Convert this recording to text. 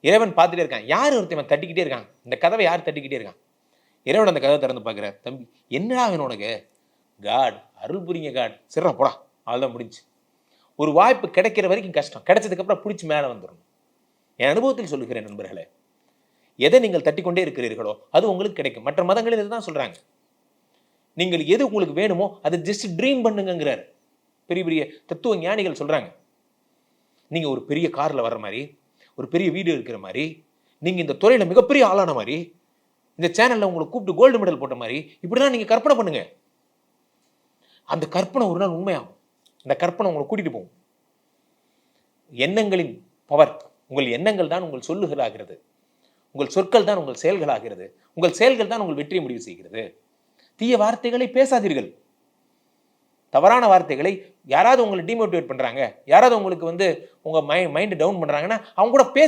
இறைவன் பார்த்துட்டே இருக்கான். யார் ஒருத்தன் தட்டிக்கிட்டே இருக்கான், இந்த கதவை யார் தட்டிக்கிட்டே இருக்கான்? இறைவன் அந்த கதவை திறந்து பார்க்குறார். தம்பி என்னடா வேணும் உனக்கு? காட் அருள் புரிங்க காட். சரிடா போடா, அவ்வளோதான் முடிஞ்சு. ஒரு வாய்ப்பு கிடைக்கிற வரைக்கும் கஷ்டம், கிடைச்சதுக்கப்புறம் பிடிச்சி மேலே வந்துடணும். என் அனுபவத்தில் சொல்லுகிறேன் நண்பர்களே, எதை நீங்கள் தட்டிக்கொண்டே இருக்கிறீர்களோ அது உங்களுக்கு கிடைக்கும். மற்ற மதங்களில் இதுதான் சொல்றாங்க. நீங்கள் எது உங்களுக்கு வேணுமோ அதை ஜஸ்ட் ட்ரீம் பண்ணுங்கிறார். பெரிய பெரிய தத்துவ ஞானிகள் சொல்றாங்க. நீங்க ஒரு பெரிய கார்ல வர்ற மாதிரி, ஒரு பெரிய வீடு இருக்கிற மாதிரி, நீங்க இந்த துறையில மிகப்பெரிய ஆளான மாதிரி, இந்த சேனல்ல உங்களை கூப்பிட்டு கோல்டு மெடல் போட்ட மாதிரி, இப்படிதான் நீங்க கற்பனை பண்ணுங்க. அந்த கற்பனை ஒரு நாள் உண்மையாகும். அந்த கற்பனை உங்களை கூட்டிட்டு போகும். எண்ணங்களின் பவர். உங்கள் எண்ணங்கள் தான் உங்கள் சொல்லுகளாகிறது. உங்கள் சொற்கள் தான் உங்கள் செயல்களாகிறது. உங்கள் செயல்கள் தான் உங்கள் வெற்றியை முடிவு செய்கிறது. தீய வார்த்தைகளை பேசாதீர்கள். தவறான வார்த்தைகளை யாராவது உங்களை டிமோட்டிவேட் பண்றாங்க, யாராவது உங்களுக்கு உங்க மைண்ட் டவுன் பண்றாங்கன்னா அவங்க கூட பேச